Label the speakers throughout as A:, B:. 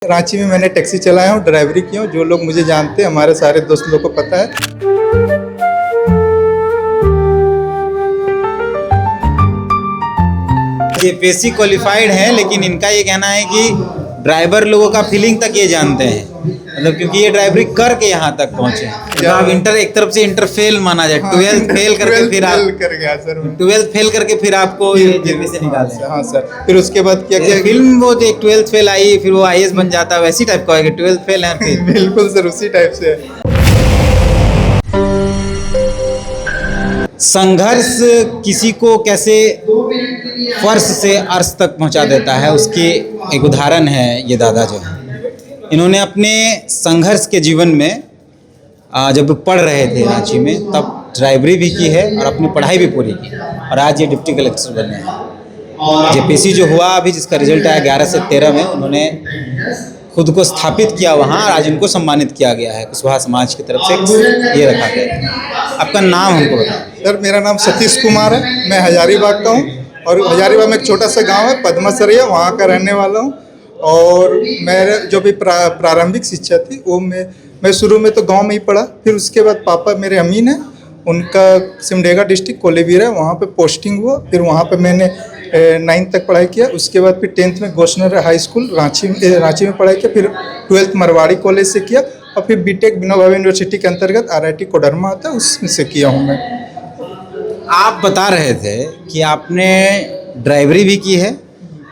A: रांची में मैंने टैक्सी चलाया हूँ, ड्राइवरी की हूँ। जो लोग मुझे जानते हैं, हमारे सारे दोस्त लोग को पता है।
B: ये बेसिक क्वालिफाइड हैं, लेकिन इनका ये कहना है कि ड्राइवर लोगों का फीलिंग तक ये जानते हैं, मतलब क्योंकि ये ड्राइवरी करके यहाँ तक पहुँचे हैं। तो आप एक तरफ से इंटर फेल माना जाए, 12th फेल करके फिर आप 12th फेल करके फिर आपको ये जेपी से निकाले।
A: हाँ सर, फिर उसके बाद क्या किया?
B: फिल्म वो एक 12th फेल आई, फिर वो IAS बन जाता है, वैसी टाइप का है कि 12th फेल है फिर।
A: बिल्कुल सर, उसी टाइप से है।
B: संघर्ष किसी को कैसे फर्श से अर्श तक पहुंचा देता है, उसकी एक उदाहरण है ये दादा जो है। इन्होंने अपने संघर्ष के जीवन में जब पढ़ रहे थे रांची में, तब ड्राइवरी भी की है और अपनी पढ़ाई भी पूरी की, और आज ये डिप्टी कलेक्टर बने हैं। जेपीसी जो हुआ अभी, जिसका रिजल्ट आया 11 से 13 में, उन्होंने खुद को स्थापित किया वहाँ, और आज उनको सम्मानित किया गया है कुशवाहा समाज की तरफ से, ये रखा गया है। आपका नाम हमको बताओ।
A: सर, मेरा नाम सतीश कुमार है, मैं हजारीबाग का हूँ, और हजारीबाग में एक छोटा सा गांव है पद्मासरिया, वहाँ का रहने वाला हूँ। और मेरे जो भी प्रारंभिक शिक्षा थी वो मैं शुरू में तो गांव में ही पढ़ा। फिर उसके बाद पापा मेरे अमीन हैं, उनका सिमडेगा डिस्ट्रिक्ट कोलेबीर है, वहाँ पे पोस्टिंग हुआ। फिर वहाँ पे मैंने 9th तक पढ़ाई किया। उसके बाद फिर 10th में गोशनर हाई स्कूल रांची में पढ़ाई किया। फिर 12th मरवाड़ी कॉलेज से किया, और फिर बीटेक विनोबा भावे यूनिवर्सिटी के अंतर्गत RIT कोडरमा आता है, उसमें से किया हूँ मैं।
B: आप बता रहे थे कि आपने ड्राइवरी भी की है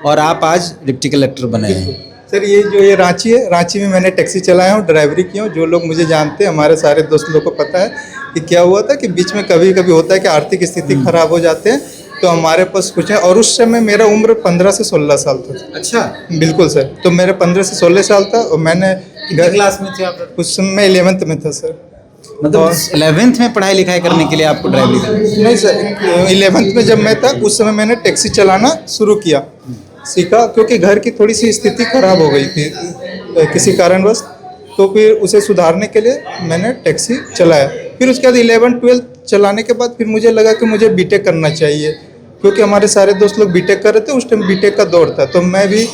B: और आप आज डिप्टी कलेक्टर बने हैं।
A: सर, ये रांची है, रांची में मैंने टैक्सी चलाया हूँ, ड्राइवरी की हूँ। जो लोग मुझे जानते हैं, हमारे सारे दोस्त लोग को पता है कि क्या हुआ था कि बीच में कभी कभी होता है कि आर्थिक स्थिति खराब हो जाते हैं, तो हमारे पास कुछ है। और उस समय मेरा उम्र 15 से 16 साल था।
B: अच्छा,
A: बिल्कुल सर। तो मेरे 15 से 16 साल था, और मैंने
B: कितने क्लास में थे आप?
A: उस समय 11th में था सर।
B: मतलब 11th में पढ़ाई लिखाई करने के लिए आपको ड्राइवरी करनी?
A: नहीं सर, 11th में जब मैं था, उस समय मैंने टैक्सी चलाना शुरू किया, सीखा, क्योंकि घर की थोड़ी सी स्थिति खराब हो गई थी किसी कारणवश। तो फिर उसे सुधारने के लिए मैंने टैक्सी चलाया। फिर उसके बाद 11-12 चलाने के बाद फिर मुझे लगा कि मुझे बीटेक करना चाहिए, क्योंकि हमारे सारे दोस्त लोग बीटेक कर रहे थे। उस टाइम बीटेक का दौर था, तो मैं भी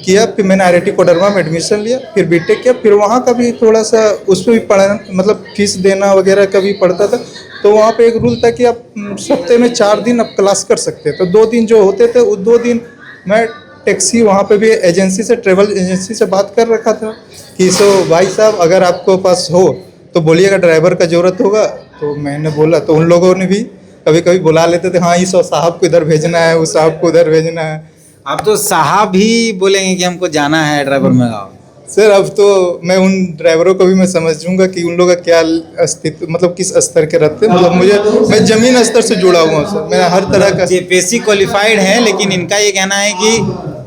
A: किया। फिर मैंने RIT कोडरमा में एडमिशन लिया, फिर बीटेक किया। फिर वहाँ का भी थोड़ा सा उस पर भी पढ़ना, मतलब फीस देना वगैरह का भी पड़ता था। तो वहाँ पे एक रूल था कि आप हफ्ते में 4 दिन आप क्लास कर सकते हैं। तो 2 दिन जो होते थे, उस 2 दिन मैं टैक्सी वहाँ पे भी एजेंसी से, ट्रेवल एजेंसी से बात कर रखा था कि भाई साहब, अगर आपको पास हो तो बोलिएगा, ड्राइवर का ज़रूरत होगा। तो मैंने बोला, तो उन लोगों ने भी कभी कभी बुला लेते थे, हाँ इस साहब को इधर भेजना है, उस साहब को उधर भेजना है।
B: आप तो साहब ही बोलेंगे कि हमको जाना है ड्राइवर में आओ।
A: सर, अब तो मैं उन ड्राइवरों को भी मैं समझूंगा कि उन लोगों का क्या अस्तित्व, मतलब किस स्तर के रहते हैं। मतलब मैं जमीन स्तर से जुड़ा हुआ हूँ सर, मैं हर तरह का।
B: ये बेसिक क्वालिफाइड हैं, लेकिन इनका ये कहना है कि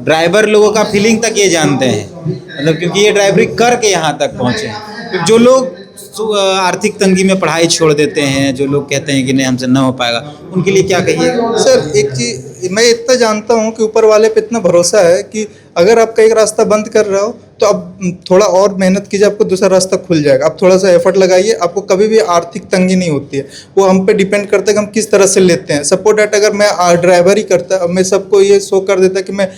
B: ड्राइवर लोगों का फीलिंग तक ये जानते हैं, मतलब क्योंकि ये ड्राइवरी करके यहाँ तक पहुँचे हैं। तो जो लोग आर्थिक तंगी में पढ़ाई छोड़ देते हैं, जो लोग कहते हैं कि नहीं हमसे न हो पाएगा, उनके लिए क्या कहिए?
A: सर, एक चीज़ मैं इतना जानता हूँ कि ऊपर वाले पे इतना भरोसा है कि अगर आपका एक रास्ता बंद कर रहा हो, तो अब थोड़ा और मेहनत कीजिए, आपको दूसरा रास्ता खुल जाएगा। आप थोड़ा सा एफर्ट लगाइए, आपको कभी भी आर्थिक तंगी नहीं होती है। वो हम पे डिपेंड करता है कि हम किस तरह से लेते हैं। सपोर्ट एट, अगर मैं ड्राइवर ही करता, अब मैं सबको ये शो कर देता कि मैं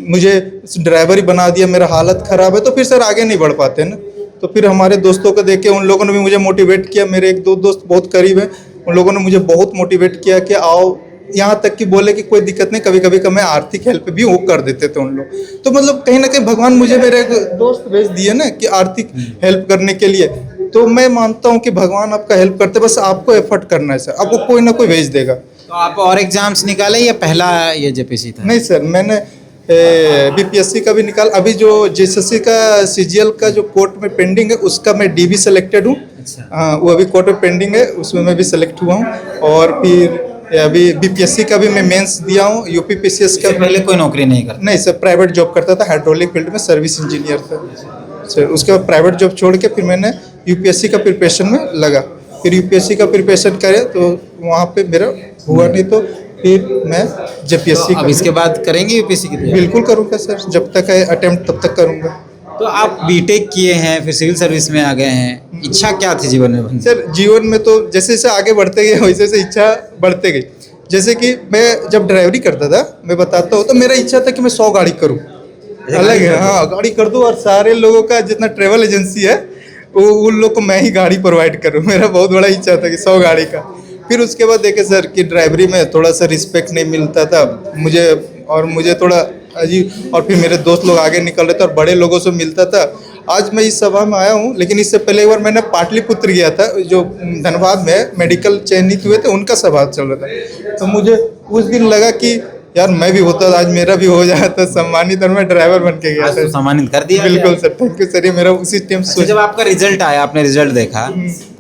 A: मुझे ड्राइवर ही बना दिया, मेरा हालत ख़राब है, तो फिर सर आगे नहीं बढ़ पाते ना। तो फिर हमारे दोस्तों को देख के उन लोगों ने भी मुझे मोटिवेट किया। मेरे 1-2 दोस्त बहुत करीब हैं, उन लोगों ने मुझे बहुत मोटिवेट किया कि आओ, यहाँ तक कि बोले कि कोई दिक्कत नहीं, कभी कभी मैं आर्थिक हेल्प भी वो कर देते थे उन लोग। तो मतलब कहीं ना कहीं भगवान मुझे मेरे एक दोस्त भेज दिए ना कि आर्थिक हेल्प करने के लिए। तो मैं मानता हूँ कि भगवान आपका हेल्प करते, बस आपको एफर्ट करना है सर, आपको कोई ना कोई भेज देगा।
B: तो आप और एग्जाम्स निकाले या पहला ये जेपीसी था?
A: नहीं सर, मैंने BPSC का भी निकाल, अभी जो JSSC का CGL का जो कोर्ट में पेंडिंग है, उसका मैं DB सेलेक्टेड हूँ।
B: अच्छा।
A: हाँ, वो अभी कोर्ट में पेंडिंग है, उसमें मैं भी सेलेक्ट हुआ हूँ। और फिर अभी BPSC का भी मैं मेंस दिया हूँ। UP PCS का
B: पहले कोई नौकरी नहीं करता?
A: नहीं सर, प्राइवेट जॉब करता था, हाइड्रोलिक फील्ड में सर्विस इंजीनियर था सर। उसके बाद प्राइवेट जॉब छोड़ के फिर मैंने UPSC का प्रिपरेशन में लगा। फिर UPSC का प्रिपरेशन करे तो वहाँ पे मेरा हुआ नहीं, तो फिर मैं JPSC।
B: अब इसके बाद करेंगे UPSC की तैयारी?
A: बिल्कुल करूँगा सर, जब तक है अटेम्प्ट तब तक करूँगा।
B: तो आप बीटेक किए हैं, फिर सिविल सर्विस में आ गए हैं, इच्छा क्या थी जीवन में?
A: सर, जीवन में तो जैसे जैसे आगे बढ़ते गए वैसे वैसे इच्छा बढ़ते गई। जैसे कि मैं जब ड्राइवरी करता था, मैं बताता हूँ, तो मेरा इच्छा था कि मैं 100 गाड़ी करूँ। अलग है। हाँ, गाड़ी कर दो और सारे लोगों का जितना ट्रेवल एजेंसी है वो उन लोग को मैं ही गाड़ी प्रोवाइड करूँ। मेरा बहुत बड़ा इच्छा था कि 100 गाड़ी का। फिर उसके बाद देखे सर कि ड्राइवरी में थोड़ा सा रिस्पेक्ट नहीं मिलता था मुझे, और मुझे थोड़ा अजीब, और फिर मेरे दोस्त लोग आगे निकल रहे थे और बड़े लोगों से मिलता था। आज मैं इस सभा में आया हूँ, लेकिन इससे पहले एक बार मैंने पाटलिपुत्र गया था, जो धनबाद में मेडिकल चयनित हुए थे उनका सभा चल रहा था। तो मुझे उस दिन लगा कि यार मैं भी होता, आज मेरा भी हो जाता सम्मानित, और मैं ड्राइवर बन के गया
B: आज तो
A: था।
B: सम्मानित कर दिया
A: बिल्कुल
B: गया।
A: Sir, thank you sir. ये मेरा उसी टाइम
B: अच्छा, जब आपका रिजल्ट आया, आपने रिजल्ट देखा,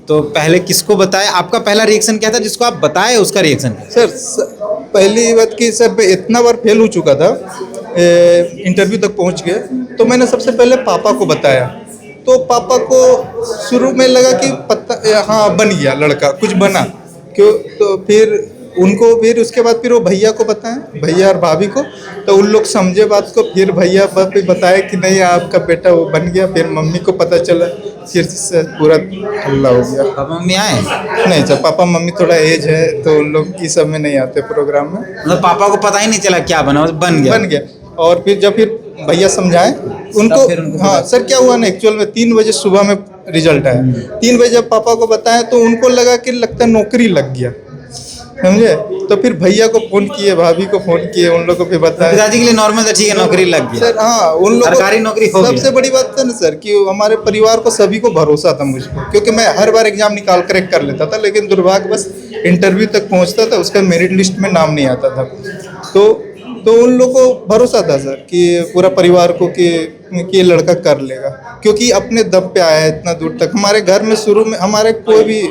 B: तो पहले किसको बताया? आपका पहला रिएक्शन क्या था? जिसको आप बताए उसका रिएक्शन क्या?
A: सर पहली बात कि सर मैं इतना बार फेल हो चुका था, इंटरव्यू तक पहुंच गए, तो मैंने सबसे पहले पापा को बताया। तो पापा को शुरू में लगा कि पता हाँ बन गया लड़का, कुछ बना क्यों। तो फिर उनको, फिर उसके बाद फिर वो भैया को बताएं, भैया और भाभी को, तो उन लोग समझे बात को। फिर भैया भाभी बताए कि नहीं आपका बेटा वो बन गया। फिर मम्मी को पता चला, फिर से पूरा हल्ला हो गया।
B: पापा मम्मी आए?
A: नहीं सर, पापा मम्मी थोड़ा एज है तो उन लोग इस सब में नहीं आते प्रोग्राम में।
B: मतलब पापा को पता ही नहीं चला क्या बना, बन गया।
A: और फिर जब फिर भैया समझाए उनको,
B: फिर उनको
A: हाँ सर क्या हुआ ना, एक्चुअल में 3 बजे सुबह में रिजल्ट आया। 3 बजे जब पापा को बताया तो उनको लगा कि लगता है नौकरी लग गया, समझे। तो फिर भैया को फोन किए, भाभी को फोन किए, उन लोग को फिर बताया।
B: पिताजी के लिए नॉर्मल था, ठीक है नौकरी लग गया
A: सर हाँ, उन लोग
B: सरकारी नौकरी हो गया।
A: सबसे बड़ी बात है ना सर कि हमारे परिवार को सभी को भरोसा था मुझ पर, क्योंकि मैं हर बार एग्जाम निकाल क्रैक कर लेता था, लेकिन दुर्भाग्यवश इंटरव्यू तक पहुंचता था, उसका मेरिट लिस्ट में नाम नहीं आता था। तो उन लोगों को भरोसा था सर कि पूरा परिवार को कि ये लड़का कर लेगा, क्योंकि अपने दम पे आया है इतना दूर तक। हमारे घर में शुरू में हमारे कोई भी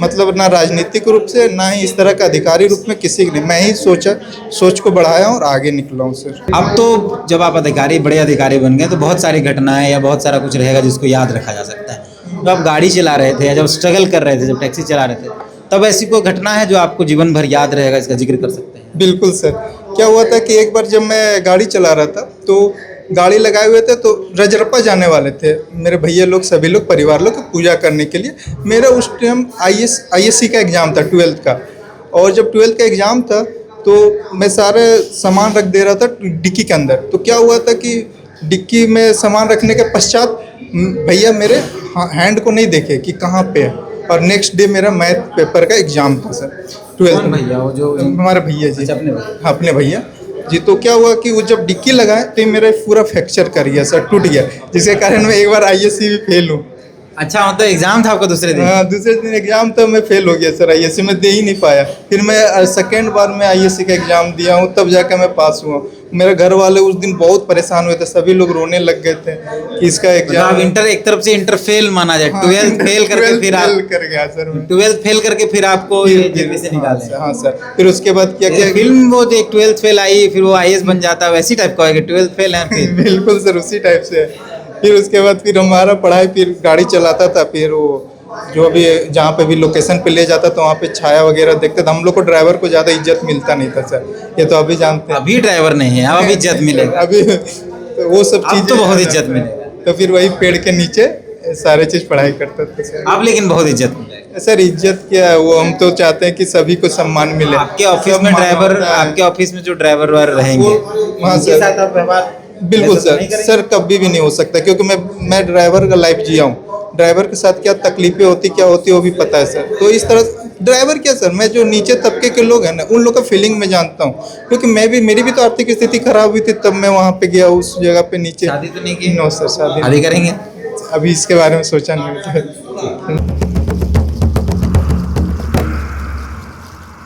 A: मतलब ना राजनीतिक रूप से ना ही इस तरह का अधिकारी रूप में किसी की नहीं, मैं ही सोच को बढ़ाया और आगे निकला हूँ सर।
B: अब तो जब आप अधिकारी, बड़े अधिकारी बन गए, तो बहुत सारी घटनाएं या बहुत सारा कुछ रहेगा जिसको याद रखा जा सकता है। जब आप गाड़ी चला रहे थे या जब स्ट्रगल कर रहे थे, जब टैक्सी चला रहे थे, तब ऐसी कोई घटना है जो आपको जीवन भर याद रहेगा, इसका जिक्र कर सकते हैं?
A: बिल्कुल सर। क्या हुआ था कि एक बार जब मैं गाड़ी चला रहा था, तो गाड़ी लगाए हुए थे, तो रजरप्पा जाने वाले थे मेरे भैया लोग, सभी लोग परिवार लोग पूजा करने के लिए। मेरा उस टाइम ISC का एग्ज़ाम था 12th का, और जब 12th का एग्ज़ाम था तो मैं सारे सामान रख दे रहा था डिक्की के अंदर। तो क्या हुआ था कि डिक्की में सामान रखने के पश्चात भैया मेरे हैंड को नहीं देखे कि कहाँ पे है, और नेक्स्ट डे मेरा मैथ पेपर का एग्ज़ाम था सर 12th में।
B: भैया वो जो
A: हमारे भैया जी।
B: अच्छा, अपने भैया।
A: हाँ, अपने भैया जी। तो क्या हुआ कि वो जब डिक्की लगाए तो मेरा पूरा फ्रैक्चर कर गया सर, टूट गया, जिसके कारण मैं एक बार ISC भी फेल हूँ।
B: अच्छा, मतलब एग्जाम था आपका दूसरे दिन?
A: हाँ, दूसरे दिन एग्जाम था, मैं फेल हो गया सर, ISC में दे ही नहीं पाया। फिर मैं सेकेंड बार में ISC का एग्जाम दिया हूँ, तब जाकर मैं पास हुआ। मेरे घर वाले उस दिन बहुत परेशान हुए थे, सभी लोग रोने लग गए थे कि इसका एग्जाम।
B: मतलब इंटर, एक तरफ से इंटर फेल माना जाए, 12th फेल करके फिर आप
A: कर गया सर मैं।
B: 12th फेल करके फिर आपको ये जेपी से निकाले।
A: हाँ सर। फिर उसके बाद क्या किया,
B: फिल्म वो जो 12th फेल आई, फिर वो IAS बन जाता है, वैसी टाइप का है कि 12th फेल है फिर?
A: बिल्कुल सर, उसी टाइप से है। फिर उसके बाद फिर हमारा पढ़ाई, फिर गाड़ी चलाता था, फिर वो जो भी जहाँ पे भी लोकेशन पे ले जाता था वहाँ पे छाया वगैरह देखते थे। हम लोग को ड्राइवर को ज़्यादा इज्जत मिलता नहीं था सर, ये तो अभी जानते हैं।
B: अभी ड्राइवर नहीं है, अब इज्जत मिलेगा।
A: अभी तो वो सब
B: अब
A: चीज़
B: तो बहुत इज्जत मिलेगा।
A: तो फिर वही पेड़ के नीचे सारे चीज़ पढ़ाई करते थे सर।
B: अब लेकिन बहुत इज्जत मिलेगा
A: सर इज्जत क्या है, वो हम तो चाहते हैं कि सभी को सम्मान मिले।
B: आपके ऑफिस
A: सब
B: में ड्राइवर,
A: मानवता है।
B: आपके ऑफिस में जो ड्राइवर वार रहेंगे,
A: हाँ
B: उनके
A: सर।
B: साथ आप व्यवहार
A: बिल्कुल
B: ऐसा तो नहीं
A: सर,
B: करेंगे?
A: सर कभी भी नहीं हो सकता, क्योंकि मैं ड्राइवर का लाइफ जिया हूँ। ड्राइवर के साथ क्या तकलीफें होती क्या होती वो भी पता है सर। तो इस तरह ड्राइवर क्या सर, मैं जो नीचे तबके के लोग हैं ना, उन लोग का फीलिंग मैं जानता हूँ, क्योंकि मेरी भी तो आर्थिक स्थिति खराब हुई थी, तब मैं वहाँ पे गया उस जगह पे नीचे।
B: शादी तो नहीं की?
A: नो सर, शादी
B: शादी करेंगे?
A: अभी इसके बारे में सोचा नहीं।